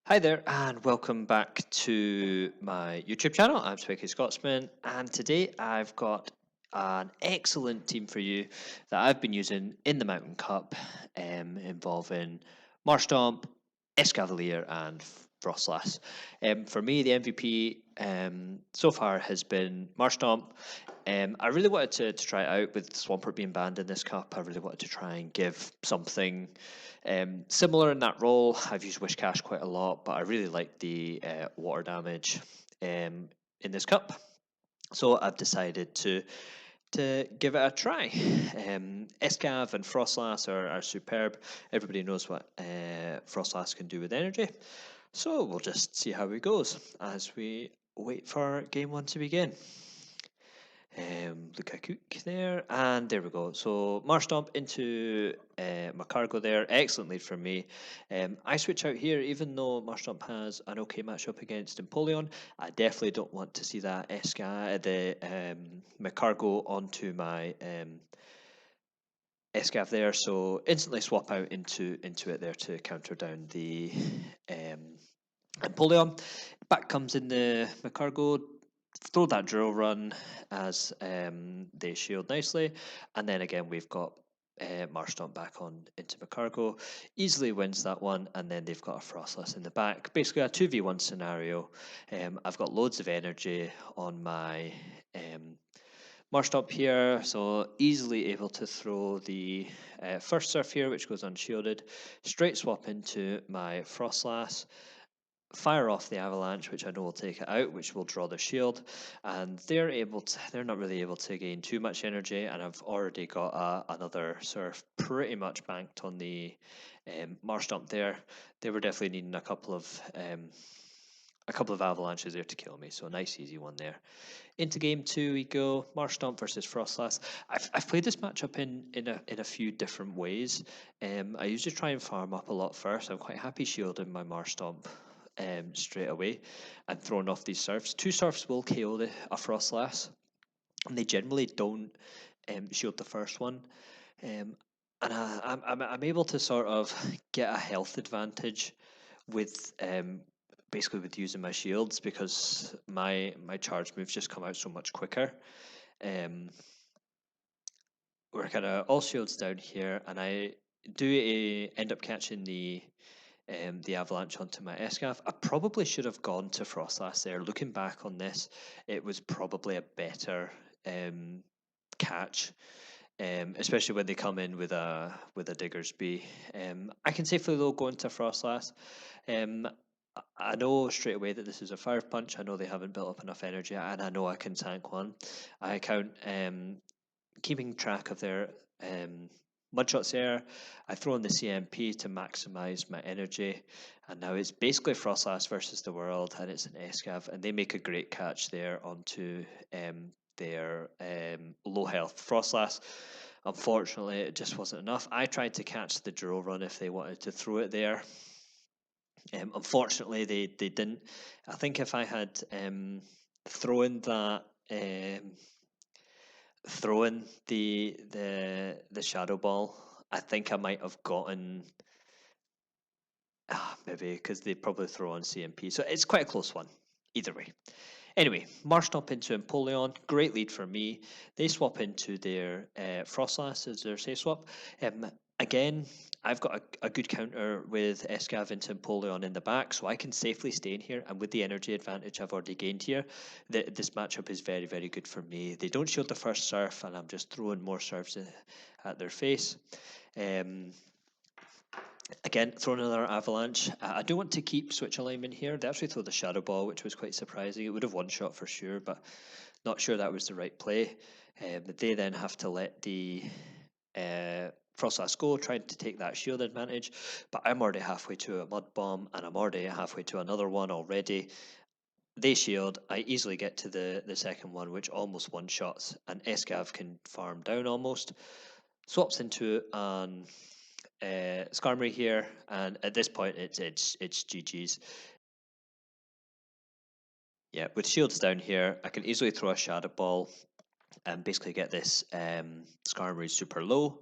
Hi there, and welcome back to my YouTube channel. I'm Spiky Scotsman, and today I've got an excellent team for you that I've been using in the Mountain Cup, involving Marshtomp, Escavalier, and Frostlass. For me, the MVP so far has been Marshtomp. I really wanted to try it out with Swampert being banned in this cup. I really wanted to try and give something similar in that role. I've used Wish Cash quite a lot, but I really like the water damage in this cup. So I've decided to give it a try. Escav and Frostlass are superb. Everybody knows what Frostlass can do with energy. So we'll just see how it goes as we wait for game one to begin. Lukaku there, and there we go. So Marstomp into Macargo there. Excellent lead from me. I switch out here, even though Marstomp has an okay matchup against Empoleon. I definitely don't want to see that the Macargo onto my Escav there. So instantly swap out into it there to counter down the Empoleon. Back comes in the Macargo, throw that drill run as they shield nicely, and then again we've got Marstomp back on into Macargo, easily wins that one, and then they've got a Frostless in the back. Basically a 2v1 scenario. I've got loads of energy on my Marstomp here, so easily able to throw the first Surf here, which goes unshielded, straight swap into my Frostlass, fire off the avalanche, which I know will take it out, which will draw the shield, and they're not really able to gain too much energy, and I've already got another surf pretty much banked on the Marstomp there. They were definitely needing a couple of avalanches there to kill me, so a nice easy one there. Into game two we go. Marstomp versus Frostlass. I've played this matchup in a few different ways. I usually try and farm up a lot first. I'm quite happy shielding my Marstomp straight away and throwing off these surfs. Two surfs will KO a Frostlass, and they generally don't shield the first one. And I'm able to sort of get a health advantage with basically with using my shields, because my charge moves just come out so much quicker. We're kind of all shields down here, and I do end up catching the avalanche onto my Escav. I probably should have gone to Frostlass there. Looking back on this, it was probably a better catch. Especially when they come in with a Diggersby. I can safely though go into Frostlass. I know straight away that this is a fire punch. I know they haven't built up enough energy, and I know I can tank one. I count keeping track of their mudshots there. I throw in the CMP to maximize my energy, and now it's basically Frostlass versus the world, and it's an Escav, and they make a great catch there onto their low health Frostlass. Unfortunately, it just wasn't enough. I tried to catch the drill run if they wanted to throw it there. Unfortunately, they didn't. I think if I had thrown that. Throwing the shadow ball, I think I might have gotten maybe because they probably throw on CMP, so it's quite a close one either way. Anyway, Marshtomp into Empoleon, great lead for me. They swap into their Frostlass as their safe swap. Again, I've got a good counter with Escav into Empoleon in the back, so I can safely stay in here. And with the energy advantage I've already gained here, this matchup is very, very good for me. They don't shield the first surf, and I'm just throwing more surfs at their face. Again, throwing another avalanche. I do want to keep switch alignment here. They actually throw the shadow ball, which was quite surprising. It would have one shot for sure, but not sure that was the right play. They then have to let the Frostlass go, trying to take that shield advantage. But I'm already halfway to a mud bomb, and I'm already halfway to another one already. They shield. I easily get to the second one, which almost one shots, and Escav can farm down almost. Swaps into an Skarmory here, and at this point it's GG's. Yeah, with shields down here, I can easily throw a Shadow Ball and basically get this Skarmory super low,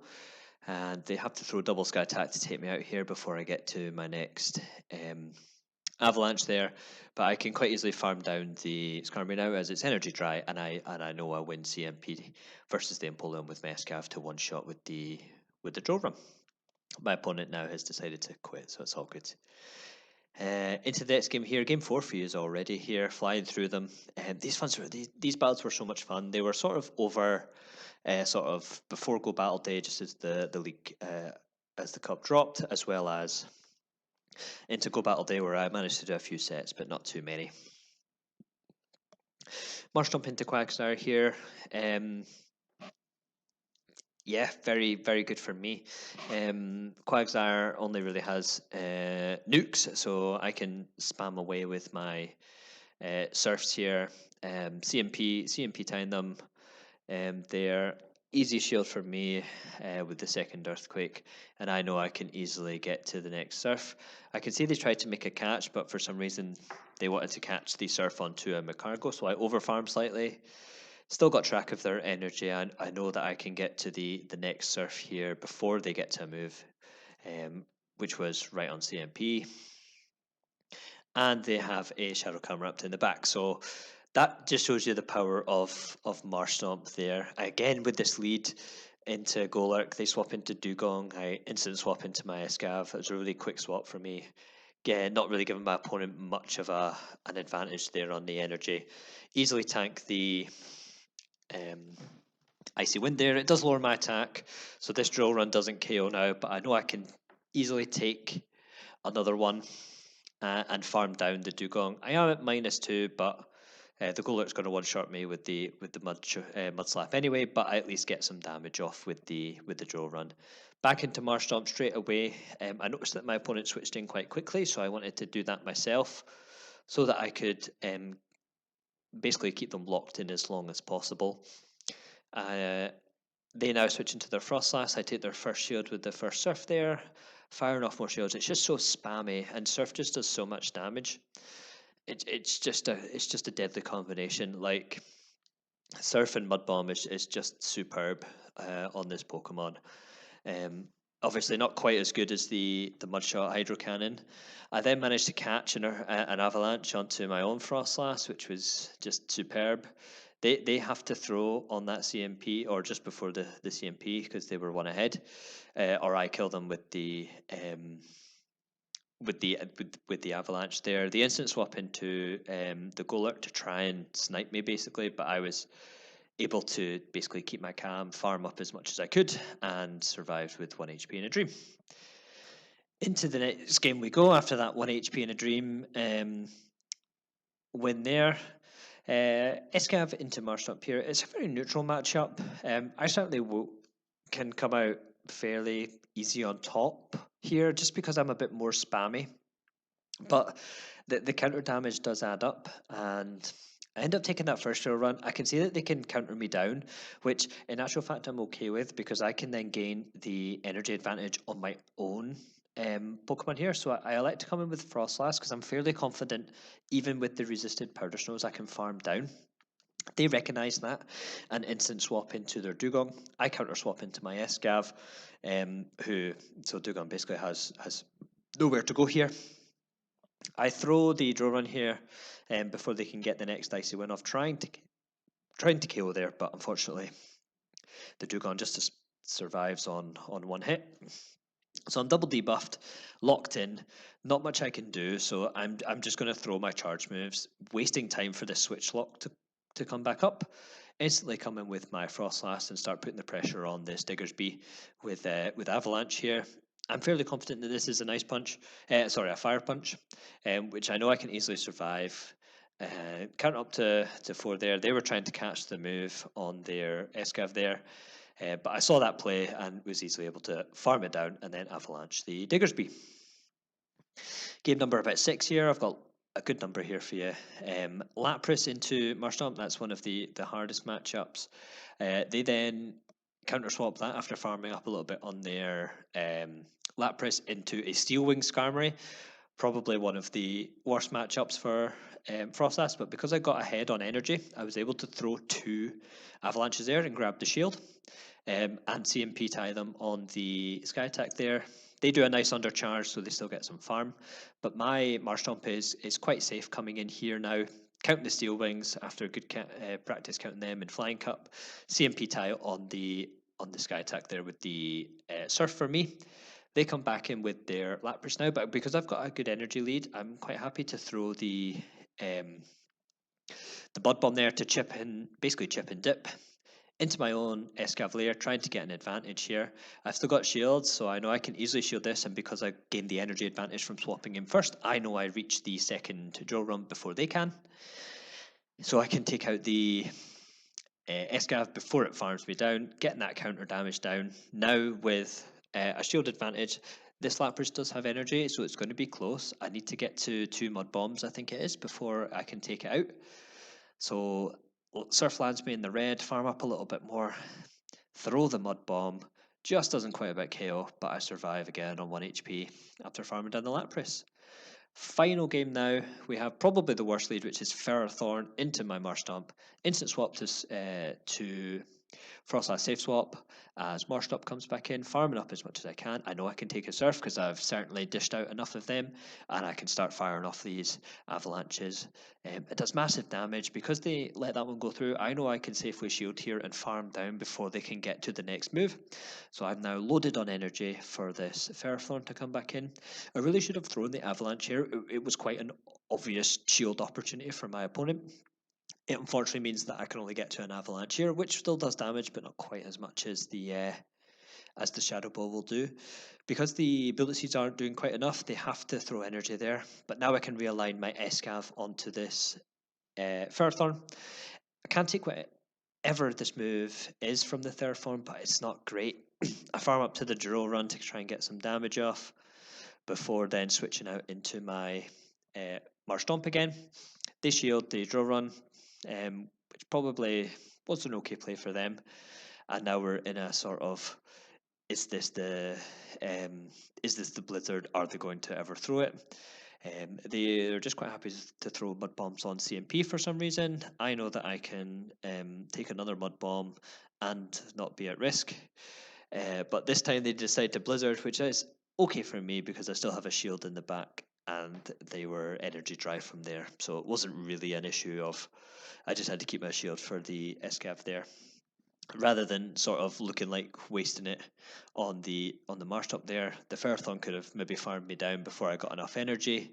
and they have to throw double Sky Attack to take me out here before I get to my next Avalanche there, but I can quite easily farm down the Skarmory now as it's energy dry, and I know I win CMP versus the Empoleon with Mescav to one shot with the Drill Run. My opponent now has decided to quit, so it's all good. Into the next game here, game 4 for you is already here, flying through them. These battles were so much fun. They were sort of over, sort of before Go Battle Day, just as the league, as the cup dropped, as well as into Go Battle Day, where I managed to do a few sets, but not too many. MARSHTOMPing into Quagsire here. Yeah, very, very good for me. Quagsire only really has nukes, so I can spam away with my surfs here. CMP tying them. They're easy shield for me with the second earthquake, and I know I can easily get to the next surf. I can see they tried to make a catch, but for some reason they wanted to catch the surf onto a Macargo, so I overfarm slightly. Still got track of their energy, and I know that I can get to the next surf here before they get to a move, which was right on CMP. And they have a Shadow Camerupt in the back, so that just shows you the power of Marshtomp there. Again, with this lead into Golurk, they swap into Dugong. I instant swap into my Escav. It was a really quick swap for me. Again, not really giving my opponent much of an advantage there on the energy. Easily tank the Icy Wind there. It does lower my attack, so this Drill Run doesn't KO now, but I know I can easily take another one and farm down the Dugong. I am at -2, but the Golurk's going to one-shot me with the Mud Slap anyway, but I at least get some damage off with the Drill Run. Back into Marshtomp straight away. I noticed that my opponent switched in quite quickly, so I wanted to do that myself so that I could basically keep them locked in as long as possible. They now switch into their Frostlass. I take their first shield with the first Surf there, firing off more shields. It's just so spammy, and Surf just does so much damage. It's just a deadly combination. Like Surf and Mud Bomb is just superb on this Pokemon. Obviously not quite as good as the Mudshot Hydro Cannon. I then managed to catch an Avalanche onto my own Frostlass, which was just superb. They have to throw on that CMP or just before the CMP because they were one ahead, or I kill them with the Avalanche there. The instant swap into the Golurk to try and snipe me basically, but I was able to basically keep my calm, farm up as much as I could, and survived with 1 HP in a dream. Into the next game we go after that 1 HP in a dream win there. Escav into Marshtomp here. It's a very neutral matchup. I certainly can come out fairly easy on top here just because I'm a bit more spammy. But the counter damage does add up, and I end up taking that first Drill Run. I can see that they can counter me down, which in actual fact I'm okay with because I can then gain the energy advantage on my own Pokemon here. So I elect to come in with Frostlass because I'm fairly confident, even with the resisted Powder Snows, I can farm down. They recognize that and instant swap into their Dugong. I counter swap into my Escav, so Dugong basically has nowhere to go here. I throw the Drill Run here before they can get the next Icy Wind off, trying to KO there, but unfortunately the Dugong just survives on one hit. So I'm double debuffed, locked in, not much I can do, so I'm just going to throw my charge moves, wasting time for this switch lock to come back up. Instantly come in with my Frostlass and start putting the pressure on this Diggersby with Avalanche here. I'm fairly confident that this is a a Fire Punch, which I know I can easily survive. Count up to 4 there. They were trying to catch the move on their Escav there, but I saw that play and was easily able to farm it down and then Avalanche the Diggersby. Game number about 6 here. I've got a good number here for you. Lapras into Marshtomp. That's one of the hardest matchups. They then counter swap that after farming up a little bit on their Lapras into a Steel Wing Skarmory. Probably one of the worst matchups for Frostlass, but because I got ahead on energy, I was able to throw 2 Avalanches there and grab the shield and CMP tie them on the Sky Attack there. They do a nice undercharge, so they still get some farm. But my Marshtomp is quite safe coming in here now. Counting the steel wings after a good practice counting them in Flying Cup. CMP tie on the Sky Attack there with the Surf for me. They come back in with their Lapras now, but because I've got a good energy lead, I'm quite happy to throw the Mud Bomb there to chip in, basically chip and dip into my own Escavalier, trying to get an advantage here. I've still got shields, so I know I can easily shield this, and because I gained the energy advantage from swapping in first, I know I reach the second drill run before they can. So I can take out the Escav before it farms me down, getting that counter damage down. Now with a shield advantage, this Lapras does have energy, so it's going to be close. I need to get to 2 Mud Bombs, I think it is, before I can take it out. So Surf lands me in the red, farm up a little bit more, throw the Mud Bomb, just doesn't quite about KO, but I survive again on 1 HP after farming down the Lapras. Final game now, we have probably the worst lead, which is Ferrothorn into my Marshtomp. Instant swap to Frostlass safe swap as Marshtomp comes back in, farming up as much as I can. I know I can take a Surf because I've certainly dished out enough of them, and I can start firing off these avalanches. It does massive damage. Because they let that one go through, I know I can safely shield here and farm down before they can get to the next move. So I'm now loaded on energy for this Ferrothorn to come back in. I really should have thrown the avalanche here. It was quite an obvious shield opportunity for my opponent. It unfortunately means that I can only get to an avalanche here, which still does damage, but not quite as much as the Shadow Ball will do. Because the Bullet Seeds aren't doing quite enough, they have to throw energy there. But now I can realign my Escav onto this Ferrothorn. I can't take whatever this move is from the third form, but it's not great. I farm up to the drill run to try and get some damage off before then switching out into my Marshtomp again. They shield the drill run, which probably was an okay play for them. And now we're in a sort of, is this the Blizzard? Are they going to ever throw it? They're just quite happy to throw mud bombs on CMP for some reason. I know that I can take another mud bomb and not be at risk. But this time they decide to Blizzard, which is okay for me because I still have a shield in the back and they were energy dry from there. So it wasn't really an issue of, I just had to keep my shield for the Escav there. Rather than sort of looking like wasting it on the Marshtomp there, the Ferrothorn could have maybe farmed me down before I got enough energy,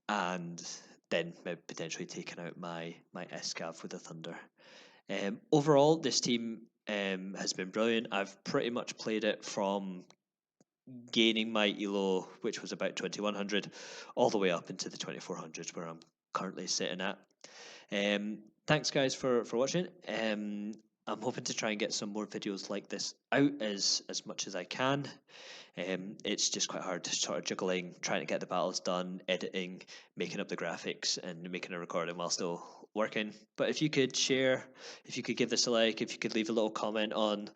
and then maybe potentially taken out my Escav with the Thunder. Overall, this team has been brilliant. I've pretty much played it from gaining my elo, which was about 2100, all the way up into the 2400s, where I'm currently sitting at. Thanks, guys, for watching. I'm hoping to try and get some more videos like this out as much as I can. It's just quite hard to sort of juggling, trying to get the battles done, editing, making up the graphics, and making a recording while still working. But if you could share, if you could give this a like, if you could leave a little comment on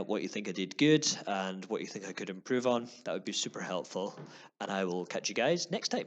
what you think I did good and what you think I could improve on, that would be super helpful. And I will catch you guys next time.